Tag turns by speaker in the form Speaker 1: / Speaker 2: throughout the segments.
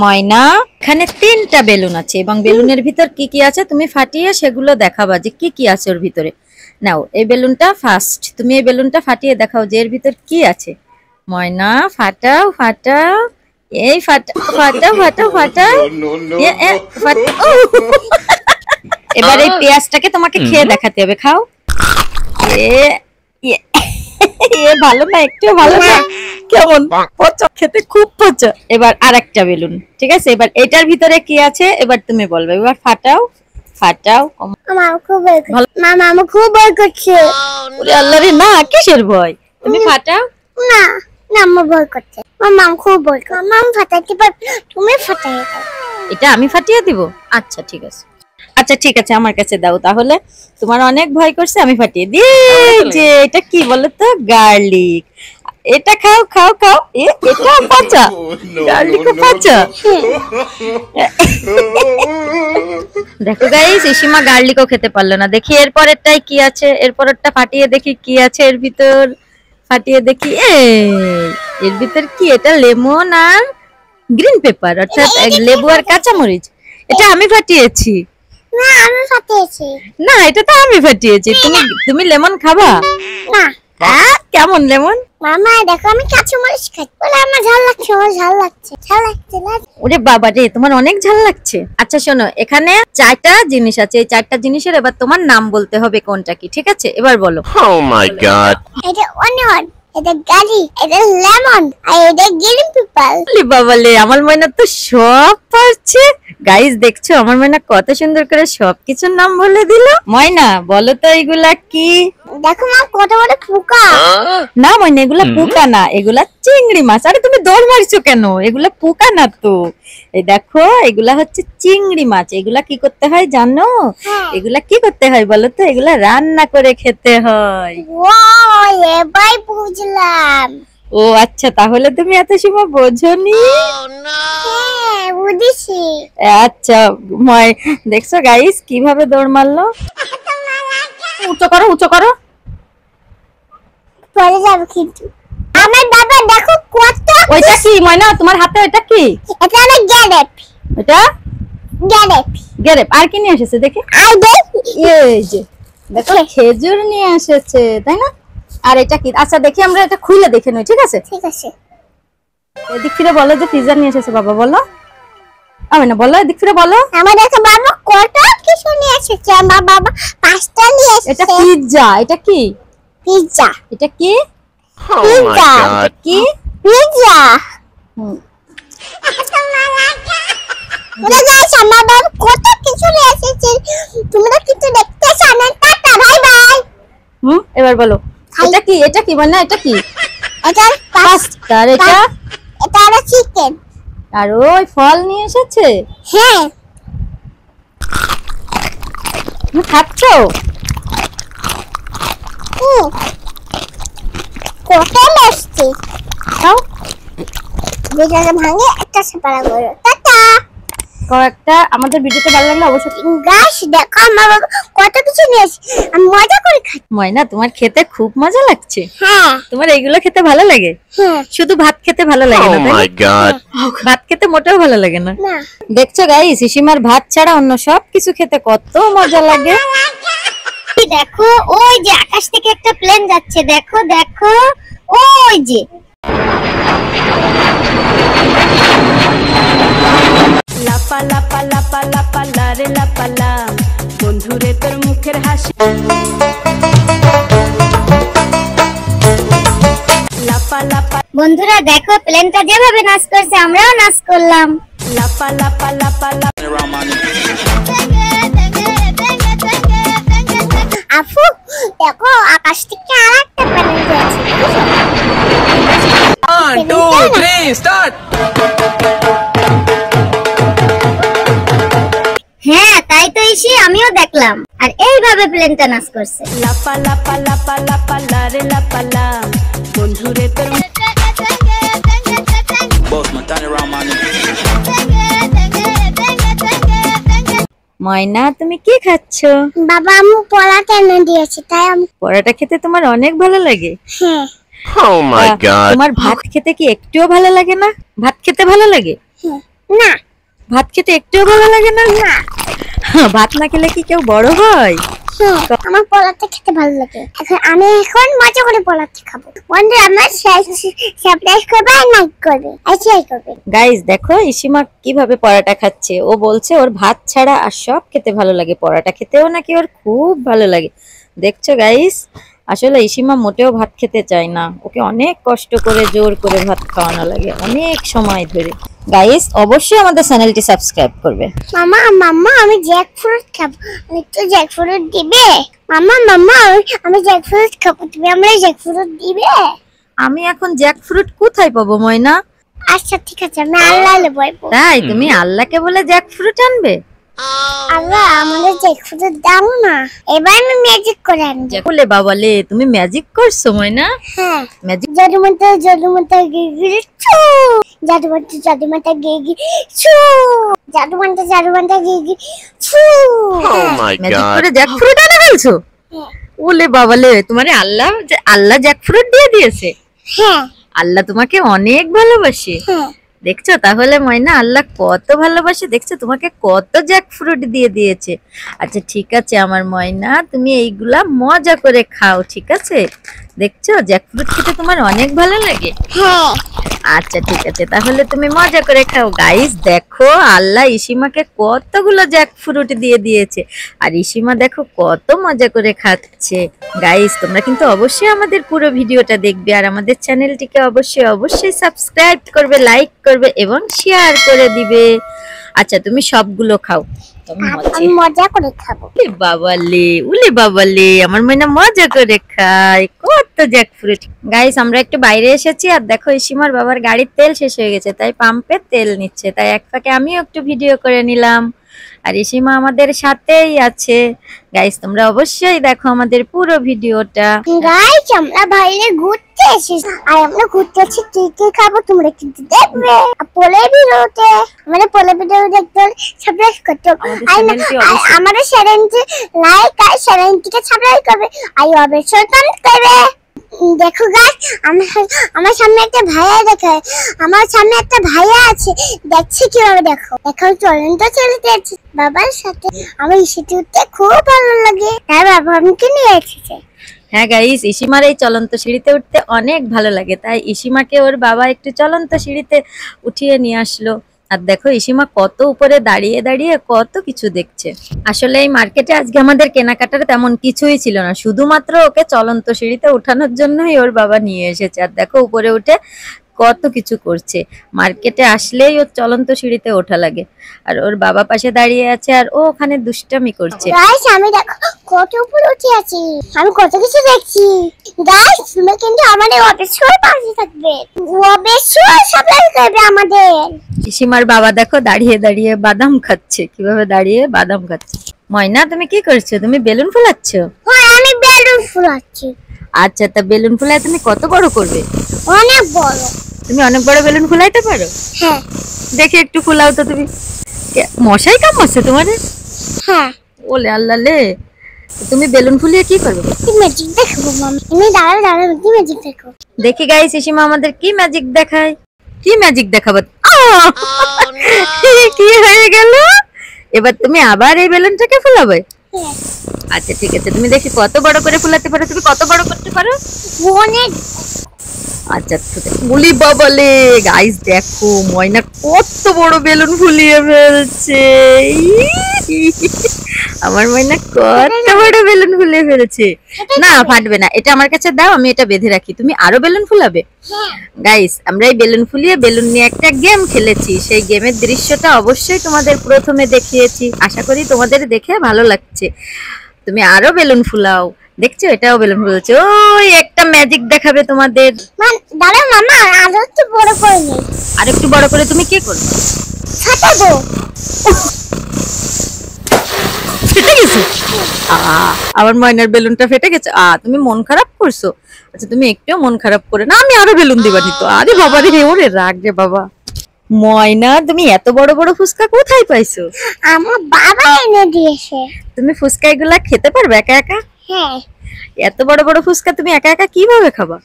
Speaker 1: ময়না, এখানে 3টা বেলুন আছে এবং বেলুনের ভিতর কি কি আছে তুমি ফাটিয়ে সেগুলো দেখাবা যে কি কি আছে ওর ভিতরে। নাও এই বেলুনটা ফার্স্ট, তুমি এই বেলুনটা ফাটিয়ে দেখাও যে এর ভিতর কি আছে। ময়না ফাটাও ফাটাও, এই ফাটাও ফাটাও ফাটাও ফাটাও। এবার এই পেঁয়াজটাকে তোমাকে খেয়ে দেখাতে হবে, খাও। ভালো না, একটু ভালো না, কেমন পচা, খেতে খুব পচা। এবার আরেকটা বেলুন, ঠিক আছে, এবার এটার ভিতরে কি আছে এবার তুমি বলবে। এবার ফাটাও ফাটাও।
Speaker 2: মামা খুব ভয় করছে, মামা আমার খুব ভয় করছে।
Speaker 1: ওরে আল্লাহ রে, না কিসের ভয়, তুমি ফাটাও।
Speaker 2: না না আমার ভয় করছে, মামা খুব ভয় করছে। মামা ফাটাতে পারবে, তুমি ফাটাই দাও।
Speaker 1: এটা আমি ফাটিয়ে দিব? আচ্ছা ঠিক আছে, আচ্ছা ঠিক আছে, আমার কাছে দাও তাহলে। তোমার অনেক ভয় করছে, আমি ফাটিয়ে দিই। যে এটা কি বলো তো, গার্লিক। এটা খাও খাও খাও। এটা পচা, গার্লিকও পচা। দেখো গাইস, ইসিমা গার্লিকও খেতে পারলো না। দেখি এরপরেরটাই কি আছে, এরপরেরটা ফাটিয়ে দেখি কি আছে এর ভিতর। ফাটিয়ে দেখি, এর ভিতর কি, এটা লেমন আর গ্রিন পেপার, অর্থাৎ লেবু আর কাঁচামরিচ। এটা আমি ফাটিয়েছি।
Speaker 2: না আমি ফাটিয়েছি।
Speaker 1: না এটা তো আমি ফাটিয়েছি। তুমি লেমন খাবা?
Speaker 2: না।
Speaker 1: কেমন লেমন?
Speaker 2: মামা দেখো আমি কাঁচামরিচ খাই, বলে আমার ঝাল লাগছে, আমার ঝাল লাগছে, ঝাল লাগছে।
Speaker 1: ওরে বাবা রে, তোমার অনেক ঝাল লাগছে। আচ্ছা শোনো, এখানে 4টা জিনিস আছে, এই 4টা জিনিসের এবার তোমার নাম বলতে হবে কোনটা কি, ঠিক আছে? এবার বলো।
Speaker 3: Oh my god.
Speaker 2: এটা অনিয়ন, এটা গার্লিক, এটা লেমন, আর এটা গ্রিন পেপার।
Speaker 1: বাবালে, আমার ময়না তো সব পারছে। গাইস দেখছো আমার ময়না কত সুন্দর করে সবকিছুর নাম বলে দিল। ময়না বলো তো এগুলা কি?
Speaker 2: দেখো মা কত বড় পোকা।
Speaker 1: না ময়না, এগুলা পোকা না, এগুলা চিংড়ি মাছ। আরে তুমি দৌড় মারছো কেন? এগুলা পোকা না তো। এই দেখো এগুলা হচ্ছে চিংড়ি মাছ। এগুলা কি করতে হয় জানো? এগুলা কি করতে হয় বলো তো? এগুলা রান্না করে খেতে হয়।
Speaker 2: ওয়াও, এবার বুঝলাম।
Speaker 1: ও আচ্ছা, তাহলে তুমি এত সময় বোঝোনি?
Speaker 2: হ্যাঁ বুঝেছি।
Speaker 1: আচ্ছা দেখছো গাইস কিভাবে দৌড় মারলো। উঁচু করো উঁচু করো,
Speaker 2: পরে যাবে কিন্তু। আমার বাবা দেখো কত।
Speaker 1: ওইটা কি ময়না তোমার হাতে? ওইটা কি?
Speaker 2: এটা আমার গ্যারেপ।
Speaker 1: এটা
Speaker 2: গ্যারেপ।
Speaker 1: গ্যারেপ। আর কি নিয়ে এসেছে দেখি?
Speaker 2: আর দেখ,
Speaker 1: এই যে দেখো খেজুর নিয়ে এসেছে, তাই না? আর এটা কি? আচ্ছা দেখি আমরা এটা খুলে দেখে নই, ঠিক আছে?
Speaker 2: ঠিক আছে।
Speaker 1: এদিক ফিরে বলো যে পিজ্জা নিয়ে এসেছে বাবা, বলো। আমি না বলো, এদিক ফিরে বলো।
Speaker 2: আমার দেখো বাবা কত কিছু নিয়ে এসেছে। আমার বাবা 5টা নিয়ে এসেছে।
Speaker 1: এটা পিজ্জা। এটা কি?
Speaker 2: পিজ্জা।
Speaker 3: Oh
Speaker 1: এটা কি?
Speaker 3: my
Speaker 2: pizza.
Speaker 3: god.
Speaker 1: কি?
Speaker 2: পিজ্জা। আমার বাবা কত কিছু নিয়ে এসেছে, তোমরা কিন্তু দেখতেছো না। Tata, bye bye.
Speaker 1: এবার বলো এটা কি? এটা কি মানে এটা কি?
Speaker 2: এটা
Speaker 1: পাস্তা। আর এটা?
Speaker 2: এটা হলো চিকেন।
Speaker 1: আর ওই ফল নিয়ে এসেছে।
Speaker 2: হ্যাঁ
Speaker 1: তুমি খাচ্ছো?
Speaker 2: কত মিষ্টি।
Speaker 1: খাও।
Speaker 2: ভিডিওটা ভাঙে একটা সেপারা করো। টাটা।
Speaker 1: কয়েকটা আমাদের ভিডিওতে ভালো লাগলে অবশ্যই।
Speaker 2: গাইস দেখো আমার বাবা কত কিছু নিয়ে এসেছে, আমি মজা করে খাই।
Speaker 1: ময়না তোমার খেতে খুব মজা লাগছে।
Speaker 2: হ্যাঁ
Speaker 1: তোমার এইগুলো খেতে ভালো লাগে?
Speaker 2: হ্যাঁ।
Speaker 1: শুধু ভাত খেতে ভালো লাগে না?
Speaker 3: Oh my god.
Speaker 1: ভাত খেতে মোটেও ভালো লাগে না।
Speaker 2: না
Speaker 1: দেখছো গাইস, সিসিমার ভাত ছাড়া অন্য সব কিছু খেতে কত মজা লাগে।
Speaker 2: দেখো ওই যে আকাশ থেকে একটা প্লেন যাচ্ছে, দেখো দেখো ওই যে।
Speaker 4: লাপা লাপা লাপা লাপা লারে লাপা লা, বন্ধুরে তোর মুখের হাসি। লাপা লাপা
Speaker 2: বন্ধুরা দেখো প্লেনটা যেভাবে নাচ করছে আমরাও নাচ করলাম।
Speaker 4: লাপা লাপা লাপা লাপা।
Speaker 2: আপু দেখো আকাশ থেকে আরেকটা প্লেন যাচ্ছে।
Speaker 5: 1 2 3 স্টার্ট।
Speaker 2: হ্যাঁ তাই তো ইসি, আমিও দেখলাম। আর এইভাবে প্লেনটা নাচ করছে।
Speaker 4: লাপা লাপা লাপা লাপা লারে লাপা লা, বন্ধুরে তোর।
Speaker 1: ময়না তুমি কি খাচ্ছো?
Speaker 2: বাবা আমি পড়াটা এনে দিয়েছে, তাই আমি।
Speaker 1: পরোটা খেতে তোমার অনেক ভালো লাগে?
Speaker 2: হ্যাঁ
Speaker 3: Oh my god.
Speaker 1: তোমার ভাত খেতে কি একটুও ভালো লাগে না? ভাত খেতে ভালো লাগে?
Speaker 2: হ্যাঁ না
Speaker 1: ভাত খেতে একটুও ভালো লাগে না?
Speaker 2: না
Speaker 1: ভাত না খেলে কি কেউ বড় হয়?
Speaker 2: হ্যাঁ, আমার পলাতে খেতে ভালো লাগে। আমি এখন মজা করে পলাতে খাবো। বন্ধু আমার সাবস্ক্রাইব করবে আর লাইক করবে আর শেয়ার করবে।
Speaker 1: গাইস দেখো ইসিমা কিভাবে পরোটা খাচ্ছে। ও বলছে ওর ভাত ছাড়া আর সব খেতে ভালো লাগে, পরোটা খেতেও নাকি ওর খুব ভালো লাগে। দেখছো গাইস, আসলে ইসিমা মোটেও ভাত খেতে চায় না, ওকে অনেক কষ্ট করে জোর করে ভাত খাওয়ানো লাগে অনেক সময় ধরে। গাইস অবশ্যই আমাদের চ্যানেলটি সাবস্ক্রাইব করবে।
Speaker 2: মামা মামা আমি জ্যাকফ্রুট খাবো, আমি একটু জ্যাকফ্রুট দিবে? মামা মামা আমি জ্যাকফ্রুট খাবো, তুমি আমরা জ্যাকফ্রুট দিবে?
Speaker 1: আমি এখন জ্যাকফ্রুট কোথায় পাবো ময়না?
Speaker 2: আচ্ছা ঠিক আছে, আমি আল্লাহ বলবো।
Speaker 1: তাই তুমি আল্লাহকে বলে জ্যাকফ্রুট আনবে?
Speaker 2: আল্লাহ আমাদের জ্যাকফ্রুট দাও না, এবার আমি ম্যাজিক করে আনবো।
Speaker 1: বলে বাবালে তুমি ম্যাজিক করছো ময়না?
Speaker 2: হ্যাঁ
Speaker 1: ম্যাজিক
Speaker 2: জাদুমন্ত্র গিগি ছু, জাদুমন্ত্র গিগি ছু, জাদুমন্ত্র গিগি ছু।
Speaker 1: ম্যাজিক করে জ্যাকফ্রুট আনে ফেলছো? ওলে বাবালে তোমারে আল্লাহ জ্যাকফ্রুট দিয়ে দিয়েছে।
Speaker 2: হ্যাঁ
Speaker 1: আল্লাহ তোমাকে অনেক ভালোবাসে।
Speaker 2: হ্যাঁ
Speaker 1: দেখছো তাহলে ময়না আল্লাহ কত ভালোবাসে, দেখছো তোমাকে কত জ্যাকফ্রুট দিয়ে দিয়েছে। আচ্ছা ঠিক আছে আমার ময়না, তুমি এইগুলা মজা করে খাও, ঠিক আছে? দেখছো জ্যাকফ্রুট খেতে তোমার অনেক ভালো লাগে।
Speaker 2: হ্যাঁ
Speaker 1: আচ্ছা ঠিক আছে তাহলে তুমি মজা করে খাও। গাইস দেখো আল্লাহ ইসিমাকে কতগুলো জ্যাকফ্রুট দিয়ে দিয়েছে, আর ইসিমা দেখো কত মজা করে খাচ্ছে। গাইস তোমরা কিন্তু অবশ্যই আমাদের পুরো ভিডিওটা দেখবে, আর আমাদের চ্যানেলটিকে অবশ্যই সাবস্ক্রাইব করবে, লাইক করবে এবং শেয়ার করে দিবে। আচ্ছা তুমি সবগুলো খাও।
Speaker 2: আমি মজা করে খাবো।
Speaker 1: উলে বাবালে আমার ময়না মজা করে খায় কত জ্যাকফ্রুট। গাইস আমরা একটু বাইরে এসেছি, আর দেখো ইসিমার বাবার গাড়ির তেল শেষ হয়ে গেছে, তাই পাম্পে তেল নিচ্ছে, তাই এক ফাঁকে আমিও একটু ভিডিও করে নিলাম। আর ইসিমা আমাদের সাথেই আছে। গাইস তোমরা অবশ্যই দেখো আমাদের পুরো ভিডিওটা।
Speaker 2: গাইস আমরা বাইরে ঘুরতে এসেছি, আর আমরা ঘুরতে এসেছি কি কি খাবো তোমরা কিন্তু দেখবে। আর পরের ভিডিওতে দেখতে সাবস্ক্রাইব করতে হবে, আর আমাদের চ্যানেলটি লাইক আর চ্যানেলটিকে সাবস্ক্রাইব করবে, আর অবশ্যই কমেন্ট করবে। দেখো গাইস আমার সামনে একটা ভাইয়া দেখায়, আমার সামনে একটা ভাইয়া আছে, দেখছি কিভাবে। দেখো চলন্ত চলতে আছে বাবার সাথে। আমার ইসিতে উঠতে খুব ভালো লাগে, তাই বাবা আমাকে নিয়ে এসেছে।
Speaker 1: হ্যাঁ গাইস ইসিমার এই চলন্ত সিঁড়িতে উঠতে অনেক ভালো লাগে, তাই ইসিমাকে ওর বাবা একটু চলন্ত সিঁড়িতে উঠিয়ে নিয়ে আসলো। আর দেখো ইসিমা কত উপরে দাঁড়িয়ে দাঁড়িয়ে কত কিছু দেখছে। আসলে এই মার্কেটে আজকে আমাদের কেনাকাটার তেমন কিছুই ছিল না, শুধুমাত্র ওকে চলন্ত সিঁড়িতে ওঠানোর জন্যই ওর বাবা নিয়ে এসেছে। আর দেখো উপরে উঠে কত কিছু করছে, মার্কেটে আসলেই ওর চলন্ত সিঁড়িতে ওঠা লাগে। আর ওর বাবা পাশে দাঁড়িয়ে আছে, আর ও ওখানে দুষ্টামি করছে।
Speaker 2: গাইস আমি দেখো কত উপরে উঠে আছি, আমি কত কিছু দেখছি। গাইস তুমি কিন্তু আমাদের অবশ্যই পাশে থাকবে, অবশ্যই সাবস্ক্রাইব করবে আমাদের।
Speaker 1: ইসিমার বাবা দেখো দাঁড়িয়ে দাঁড়িয়ে বাদাম খাচ্ছে, কিভাবে দাঁড়িয়ে বাদাম খাচ্ছে। ময়না তুমি কি করছো? তুমি বেলুন ফুলাচ্ছ?
Speaker 2: হ্যাঁ আমি বেলুন ফুলাচ্ছি।
Speaker 1: আচ্ছা তা বেলুন ফুলায় তুমি কত বড় করবে?
Speaker 2: অনেক বড়।
Speaker 1: তুমি অনেক বড় বেলুন ফুলাইতে পারো?
Speaker 2: হ্যাঁ
Speaker 1: দেখি একটু ফুলাও তো তুমি। মশাই কামড়াচ্ছে তোমারে?
Speaker 2: হ্যাঁ।
Speaker 1: ওলে আল্লাহ লে, তুমি বেলুন ফুলিয়ে কি করবে?
Speaker 2: কি ম্যাজিক দেখাবো মামা, তুমি দাঁড়াও কি ম্যাজিক দেখো।
Speaker 1: দেখি গাইস ইসিমা আমাদের কি ম্যাজিক দেখায়। কি ম্যাজিক দেখাবো? কি হয়ে গেল? এবার তুমি আবার এই বেলুনটাকে ফুলাবে? আচ্ছা ঠিক আছে, তুমি দেখি কত বড় করে ফুলাতে পারো, তুমি কত বড় করতে পারো?
Speaker 2: অনেক।
Speaker 1: আচ্ছা বলি বাবালে গাইস দেখো ময়না কত বড় বেলুন ফুলিয়ে ফেলছে। আমার ময়না কত বড় বেলুন ফুলিয়ে ফেলছে। না ফাটবে না, এটা আমার কাছে দাও, আমি এটা বেঁধে রাখি, তুমি আরো বেলুন ফুলাবে। গাইস আমরা এই বেলুন ফুলিয়ে বেলুন নিয়ে একটা গেম খেলেছি, সেই গেমের দৃশ্যটা অবশ্যই তোমাদের প্রথমে দেখিয়েছি, আশা করি তোমাদের দেখে ভালো লাগছে। তুমি আরো বেলুন ফুলাও। দেখছো এটাও বেলুন ফুলছে। ওই একটা ম্যাজিক দেখাবে তোমাদের।
Speaker 2: দাঁড়াও মামা আরো একটু বড় করে নি।
Speaker 1: আর একটু বড় করে তুমি কি করবে?
Speaker 2: ফাটাবো।
Speaker 1: ফেটে গেছে? আমার ময়নার বেলুনটা ফেটে গেছে। তুমি মন খারাপ করছো? আচ্ছা তুমি একটুও মন খারাপ করে না, আমি আরো বেলুন দিবা দিত। আরে বাবা রে, ওরে রাগ রে বাবা। ময়না তুমি এত বড় বড় ফুচকা কোথায় পাইছো?
Speaker 2: আমার বাবা এনে দিয়েছে।
Speaker 1: তুমি ফুচকা এগুলা খেতে পারবে একা একা?
Speaker 2: হ্যাঁ।
Speaker 1: এত বড় বড় ফুচকা তুমি একা একা কিভাবে খাবা?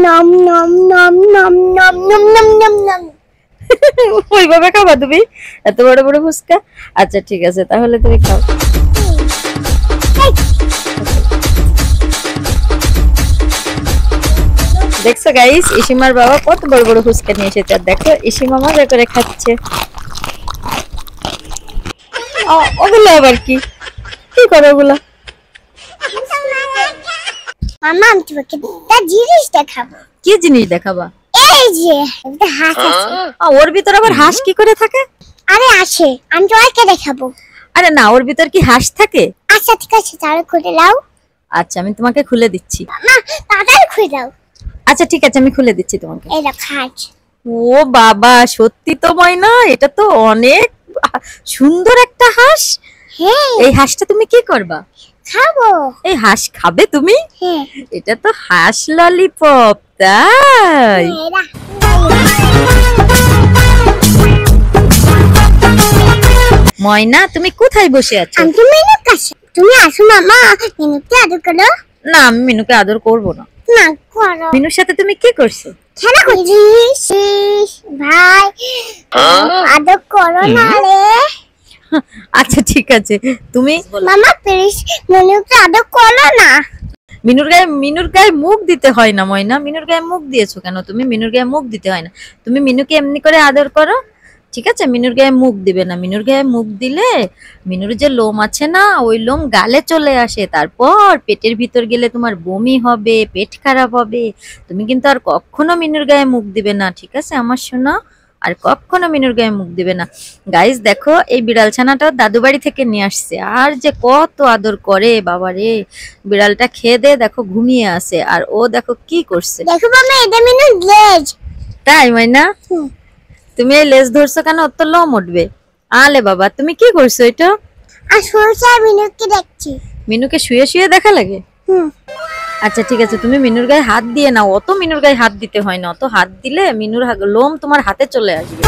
Speaker 2: নম নম নম নম নম নম নম নম।
Speaker 1: ওইভাবে খাবা তুমি? এত বড় বড় ফুচকা? আচ্ছা ঠিক আছে, তাহলে তুমি খাও। দেখছো গাইস, ইসিমার বাবা কত বড় বড় ফুচকা নিয়ে এসেছে, আর দেখো ইসিমা মজা করে খাচ্ছে। ওগুলো আবার কি কি করো ওগুলো?
Speaker 2: মামা আমি তোমাকে একটা জিনিস দেখাবো।
Speaker 1: কি জিনিস দেখাবা?
Speaker 2: এই যে একটা হাঁস আছে।
Speaker 1: ওর ভিতর আবার হাঁস কি করে থাকে?
Speaker 2: আরে আসে, আমি তোমাকে দেখাবো।
Speaker 1: আরে না, ওর ভিতর কি হাঁস থাকে?
Speaker 2: আচ্ছা ঠিক আছে, তাহলে খুলে দাও।
Speaker 1: আচ্ছা আমি তোমাকে খুলে দিচ্ছি।
Speaker 2: না, তাড়াতাড়ি খুলে দাও।
Speaker 1: আচ্ছা ঠিক আছে, আমি খুলে দিচ্ছি তোমাকে।
Speaker 2: এই দেখো হাঁস।
Speaker 1: ও বাবা, সত্যি তো ময়না, এটা তো অনেক সুন্দর একটা হাঁস।
Speaker 2: হ্যাঁ,
Speaker 1: এই হাঁসটা তুমি কি করবা?
Speaker 2: খাবো।
Speaker 1: এই হাঁস খাবে তুমি?
Speaker 2: হ্যাঁ,
Speaker 1: এটা তো হাঁস ললিপপ, তাই?
Speaker 2: এরা
Speaker 1: ময়না তুমি কোথায় বসে আছো?
Speaker 2: আমি তো মেনুর কাছে। তুমি আসো মামা, মেনুকে আদর করো।
Speaker 1: না, আমি মিনুকে আদর করব না।
Speaker 2: না করো।
Speaker 1: মিনুর সাথে তুমি কি করছো?
Speaker 2: খেলা করছিস ভাই, আদর করো না রে।
Speaker 1: আচ্ছা ঠিক আছে, তুমি
Speaker 2: মামা প্লিজ মেনুকে আদর করো না।
Speaker 1: মিনুর গায়ে মুখ দিতে হয় না ময়না। মিনুর গায়ে মুখ দিয়েছো কেন তুমি? মিনুর গায়ে মুখ দিতে হয় না। তুমি মিনুকে এমনি করে আদর করো, ঠিক আছে? মিনুর গায়ে মুখ দিবে না। মিনুর গায়ে মুখ দিলে মিনুর যে লোম আছে না, ওই লোম গালে চলে আসে, তারপর পেটের ভিতর গেলে তোমার বমি হবে, পেট খারাপ হবে। তুমি কিন্তু আর কখনো মিনুর গায়ে মুখ দিবে না, ঠিক আছে আমার সোনা? আর কখনো মিনুর গায়ে মুখ দিবে না। গাইস দেখো, এই বিড়াল ছানাটা দাদু বাড়ি থেকে নিয়ে আসছে, আর যে কত আদর করে বাবা রে। বিড়ালটা খেয়ে দে দেখো ঘুমিয়ে আছে, আর ও দেখো কি করছে।
Speaker 2: দেখো মামা, এটা মেনুর লেজ।
Speaker 1: তাই ময়না?
Speaker 2: হুম।
Speaker 1: তুমি এই লেজ ধরছো কেন? ওর তো লোম উঠবে। আলে বাবা, তুমি কি করছো এটা?
Speaker 2: আর সরষা মেনুকে দেখছি।
Speaker 1: মিনুকে শুয়ে শুয়ে দেখা লাগে?
Speaker 2: হুম।
Speaker 1: আচ্ছা ঠিক আছে, তুমি মিনুর গায়ে হাত দিয়ে নাও। অত মিনুর গায়ে হাত দিতে হয় না, অত হাত দিলে মিনুর লোম তোমার হাতে চলে আসবে।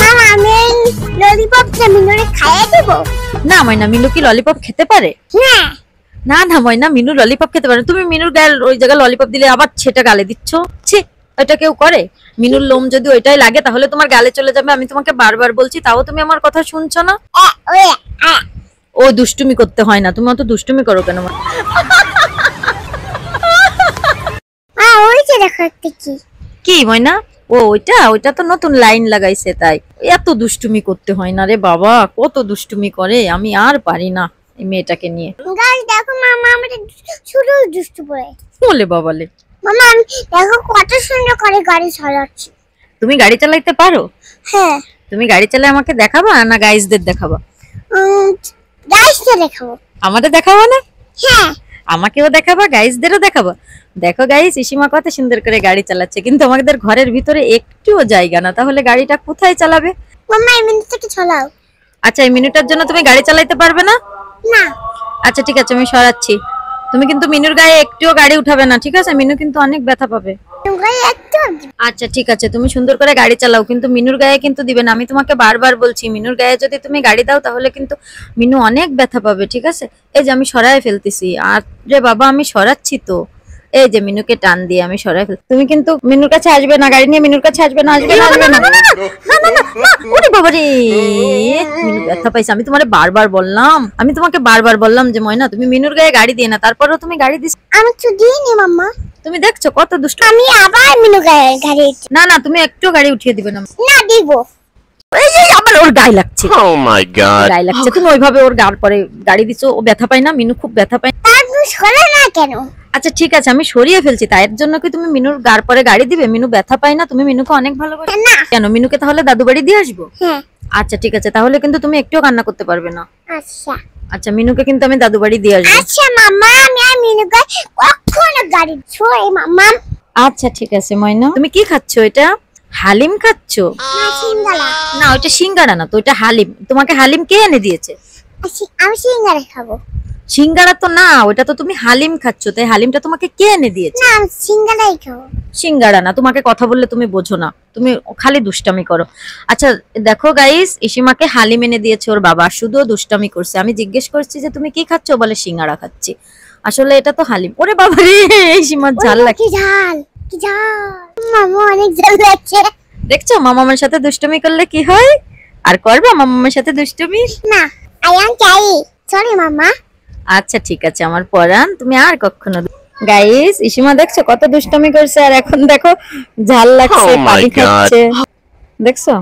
Speaker 2: মামা আমি ললিপপটা মেনুরে খাইয়ে দেবো।
Speaker 1: না ময়না, মিনু কি ললিপপ খেতে পারে?
Speaker 2: হ্যাঁ।
Speaker 1: না না ময়না, মিনু ললিপপ খেতে পারে না। তুমি মিনুর গায়ে ওই জায়গায় ললিপপ দিলে আবার সেটা গালে দিচ্ছ। ছি, এটা কেউ করে? মিনুর লোম যদি ওইটাই লাগে তাহলে তোমার গালে চলে যাবে। আমি তোমাকে বারবার বলছি, তাও তুমি আমার কথা শুনছো না।
Speaker 2: ওই
Speaker 1: ও দুষ্টুমি করতে হয় না, তুমি অত দুষ্টুমি করো কেন?
Speaker 2: ওই যে দেখো একটা কি।
Speaker 1: কি ময়না? ও ওইটা তো নতুন লাইন লাগাইছে, তাই এত দুষ্টুমি করতে হয় না রে বাবা। কত দুষ্টুমি করে, আমি আর পারি না এই মেয়েটাকে নিয়ে।
Speaker 2: গাছ দেখো মামা, আমাদের শুধু দুষ্টু পড়ে।
Speaker 1: বলে বাবালে,
Speaker 2: মামা আমি দেখো কত সুন্দর করে গাড়ি চালাচ্ছি।
Speaker 1: তুমি গাড়ি চালাইতে পারো?
Speaker 2: হ্যাঁ।
Speaker 1: তুমি গাড়ি চালায় আমাকে দেখাবা না গাইসদের দেখাবা?
Speaker 2: গাছটা দেখাবো।
Speaker 1: আমাদের দেখাবা না?
Speaker 2: হ্যাঁ।
Speaker 1: আমাকেও দেখাবা, গাইসদেরও দেখাবা। দেখো গাইস, ইসিমা কত সুন্দর করে গাড়ি চালাচ্ছে, কিন্তু আমাদের ঘরের ভিতরে একটুও জায়গা না, তাহলে গাড়িটা কোথায় চালাবে?
Speaker 2: মামা এই মিনিট থেকে চালাও।
Speaker 1: আচ্ছা, এই মিনিটের জন্য তুমি গাড়ি চালাইতে পারবে না?
Speaker 2: না।
Speaker 1: আচ্ছা ঠিক আছে, আমি সরাচ্ছি। তুমি কিন্তু মিনুর গায়ে একটুও গাড়ি উঠাবে না, ঠিক আছে? মিনু কিন্তু অনেক ব্যথা পাবে।
Speaker 2: গাড়ি একটু।
Speaker 1: আচ্ছা ঠিক আছে, তুমি সুন্দর করে গাড়ি চালাও, কিন্তু মিনুর গায়ে কিন্তু দিবে না। আমি তোমাকে বারবার বলছি, মিনুর গায়ে যদি তুমি গাড়ি দাও তাহলে কিন্তু মিনু অনেক ব্যথা পাবে, ঠিক আছে? এই যে আমি সরায় ফেলতেছি। আর রে বাবা, আমি সরাচ্ছি তো। এই যে মিনুকে টান দিয়ে আমি সরাই ফেলছি। তুমি কিন্তু মিনুর কাছে আসবে না, গাড়ি নিয়ে মিনুর কাছে আসবে না, আসবে না, আসবে না। ওরে বাবা রে, মিনু ব্যথা পাইছে। আমি তোমারে বারবার বললাম, যে ময়না তুমি মিনুর গায়ে গাড়ি দিয়ে না, তারপরেও তুমি গাড়ি দিস।
Speaker 2: আমি তো দিইনি মাম্মা।
Speaker 1: তুমি দেখছো কত দুষ্ট।
Speaker 2: আমি আবার মিনু গাড়ি।
Speaker 1: না না, তুমি একটু গাড়ি উঠিয়ে দিবে না।
Speaker 2: না দিব।
Speaker 1: এই যে আবার ওর গায়ে লাগছে।
Speaker 5: Oh my god.
Speaker 1: গায়ে লাগছে, তুমি ওইভাবে ওর গার পরে গাড়ি দিছো, ও ব্যথা পায় না? মিনু খুব ব্যথা পায়।
Speaker 2: তারপর সরে না কেন?
Speaker 1: আচ্ছা ঠিক আছে, আমি সরিয়ে ফেলছি। তাই এর জন্য কি তুমি মিনুর গার পরে গাড়ি দিবে? মিনু ব্যথা পায় না? তুমি মিনুকে অনেক ভালোবাসো।
Speaker 2: না।
Speaker 1: কেন, মিনুকে তাহলে দাদু বাড়ি দিয়ে আসবো?
Speaker 2: হ্যাঁ।
Speaker 1: আচ্ছা ঠিক আছে, তাহলে কিন্তু তুমি একটুও কান্না করতে পারবে না।
Speaker 2: আচ্ছা।
Speaker 1: আচ্ছা, মিনুকে কিন্তু আমি দাদু বাড়ি দিয়ে আসবো।
Speaker 2: আচ্ছা মাম্মা, আমি আর মিনু কখনো গাড়ি ছোঁই মাম্মা।
Speaker 1: আচ্ছা ঠিক আছে ময়না, তুমি কি খাচ্ছো? এটা হালিম খাচ্ছো?
Speaker 2: না সিঙ্গারা।
Speaker 1: না, ওইটা সিঙ্গারা না তো, ওইটা হালিম। তোমাকে হালিম কে এনে দিয়েছে?
Speaker 2: আমি সিঙ্গারা খাবো।
Speaker 1: সিঙ্গারা তো না, ওইটা তো তুমি হালিম খাচ্ছো। তাই হালিমটা তোমাকে কে এনে দিয়েছে?
Speaker 2: না আমি সিঙ্গারাই খাবো।
Speaker 1: সিঙ্গারা না। তোমাকে কথা বললে তুমি বোঝো না, তুমি খালি দুষ্টামি করো। আচ্ছা দেখো গাইস, ইসিমাকে হালিম এনে দিয়েছে ওর বাবা, শুধু দুষ্টামি করছে। আমি জিজ্ঞেস করছি যে তুমি কি খাচ্ছো, বলে সিঙ্গারা খাচ্ছি। আসলে এটা তো হালিম। ওরে বাবা রে, ইসিমার ঝাল লাগছে।
Speaker 2: কি ঝাল, কি ঝাল। মামা অনেক ঝাল লাগছে।
Speaker 1: দেখছো মামামের সাথে দুষ্টুমি করলে কি হয়? আর করবা মামামের সাথে দুষ্টুমি?
Speaker 2: না আই এম চাই সরি মামা
Speaker 1: আচ্ছা ঠিক আছে আমার পরান, তুমি আর কখনো। গাইস ইসিমা দেখছো কত দুষ্টুমি করছে, আর এখন দেখো ঝাল লাগছে,
Speaker 3: Oh my
Speaker 1: পানি
Speaker 3: God.
Speaker 1: খাচ্ছে, দেখছো?